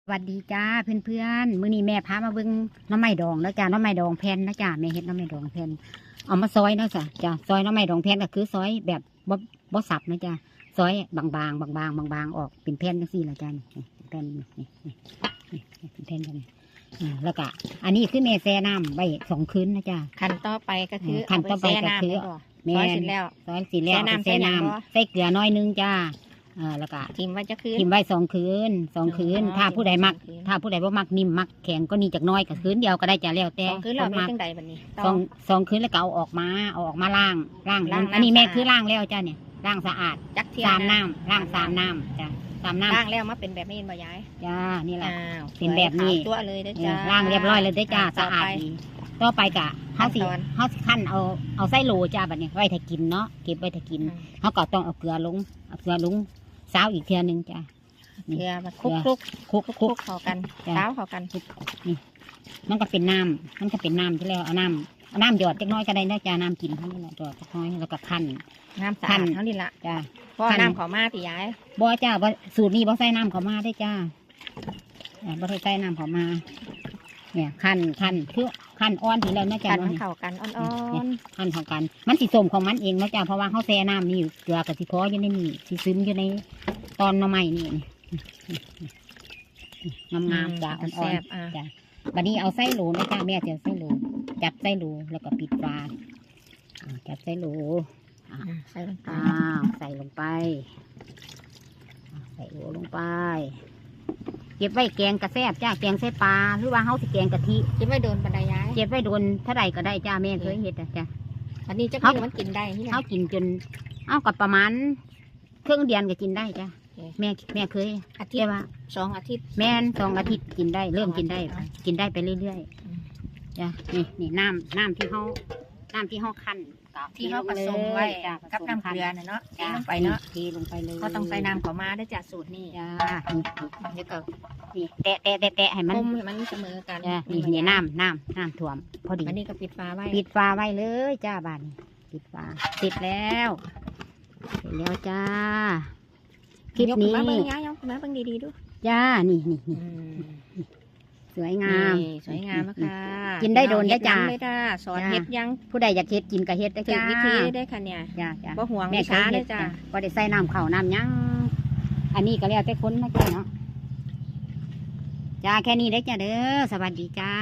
สวัสดีจ้าเพื่อนๆมื้อนี้แม่พามาเบิ่งหน้ำไม้ดองแล้วจ้าหน้ำไม้ดองแผ่นนะจ้าแม่เฮ็ดหน้ำไม้ดองแผ่นเอามาซอยนะจ้าซอยหน้ำไม้ดองแผ่นก็คือซอยแบบบ่สับนะจ้าซอยบางๆออกเป็นแผ่นจังซี่ละจ้านี่แผ่นนี่เป็นแผ่นกันแล้วก็อันนี้คือแม่แช่น้ำไว้2 คืนนะจ้า ขั้นต่อไปก็คือ ขั้นต่อไปก็คือ แม่เสร็จแล้ว ซอยสิแล้ว แช่น้ำ แช่น้ ใส่หยังบ่ ำใส่เกลือน้อยนึงจ้าแล้วก็ ทิมไว้จะคืน กินไว้2 คืนถ้าผู้ใดมัก ถ้าผู้ใดบ่มักนิ่มมักแข็งก็นี่จากน้อยกับคืนเดียวก็ได้จ้ะแล้วแต่ สองคืนเราเป็น มัก จังใดบัดนี้ สองคืนแล้วก็เอาออกมาล้าง ล้าง อันนี้แม่ สะอาด คือล้างแล้วจ้ะเนี่ยล้างสะอาด จักเที่ย 3 น้ำล้าง3 น้ำจ้ะ3 น้ำ ล้างแล้วมาเป็นแบบนี้บ่ยาย จ้านี่แหละ อ้าว เป็นแบบนี้ ขาวตัวเลยเด้อจ้า ล้างเรียบร้อยเลยได้อจ้าสะอาดดีต่อไปกะเฮาสิ ขั้นตอน คั่นเอาไส้โหลจ้าบัดนี้ไว้ถ้ากินเนาะเก็บไว้ถ้ากินเฮาก็ต้องเอาเกลือลงซาวอีกเทื่อนึงจ้ะ เกลือมาคลุก คลุก เข้ากัน จ้ะ เต้าเข้ากัน นี่มันก็เป็นน้ำที่แล้วเอาน้ำหยอดจักหน้อยก็ได้นะจ้าน้ำกินเท่านี้แหละหยอดจักหน้อยแล้วก็คั่น น้ำสะ ขั้ อาด น เท่านี้ละ จ้า เพราะ ขั้น น้ำเขามาติยาย บ่จ้าบ่สูตรนี้บ่ใส่น้ำเขามาได้จ้าบ่ได้ใส่น้ำเขามา เนี่ยคั่นคือคั่นอ่อนทีแล้วนะจ้า กัน เนาะ เข้ากันอ่อน คั่นเข้ากัน มันสิส้มของมันเองนะจ้าเพราะว่าเขาแช่น้ำนี่อยู่เกลือกับสิพออยู่ในนี่สิซึมอยู่ในตอนหน่อไม้นี่งามๆจ้าอ่ แซ่ อน บอ่ะ ๆจ้าบัดนี้เอาไส้โหลนะจ้าแม่จะเอาไส้โหลจับไส้โหลแล้วก็ปิดฝาจับไส้โหล ใส่ลงไป ใส่ลงไปใส่โหลลงไปเก็บไว้แกงกระแซบจ้าแกงใส่ปลาหรือว่าเฮาสิแกงกะทิ คิดไว้โดนบันไดยาย เก็บไว้โดนเท่าไรก็ได้จ้าแม่เคยเฮ็ดจ้า อันนี้จะ เขา กินมันกินได้ที่ไหน เฮากินจนเอากับประมาณครึ่งเดือนก็กินได้จ้า โอเค แม่เคย อาทิต แต่ ย์ ว่า 2 อาทิตย์ แม่น2 อาทิตย์กินได้เริ่มกินได้ 2 อาทิตย์ กินได้ไปเรื่อย อืม ๆจ้านี่น้ำที่เฮาคั่นกับ ที่เขาผสมไว้ จ้ะ กับน้ำเกลือน่ะเนาะ จ้า ลงไปเนาะ เทลงไปเลย ก็ต้องใส่น้ำเขามาได้อจากสูตรนี่ จ้า เดี๋ยวก็ นี่แตะให้มัน ต้มให้มันเสมอกัน จ้านี่น้ำท่วมพอดี อันนี้ก็ปิดฟ้าไว้ ปิดฝาไว้เลยจ้าบ้านปิดฝาติดแล้วจ้าคลิป ยก นี้ มาเบิ่งย้ายยกมาเบิ่งดีๆดู จ้านี่ อืม สวยงาม นี่สวยงามมากค่ะ กินได้โดนได้จ้า เฮ็เลยจ้าสอน จ้า เฮ็ดยัง ผู้ใดอยากเฮ็ดกินก็เฮ็ดได้ ถึง จ้า วิธีได้ค่ะเนี่ย จ้า บ่ห่วง แม่ วิ เค ชาย เล เฮ็ ย ด จ้า จ้าบ่ได้ใส่น้ำข้าวน้ำหยังอันนี้ก็แล้วแต่คนนะจ้าเนาะจ้าแค่นี้ได้อจ้าเด้อสวัสดีจ้า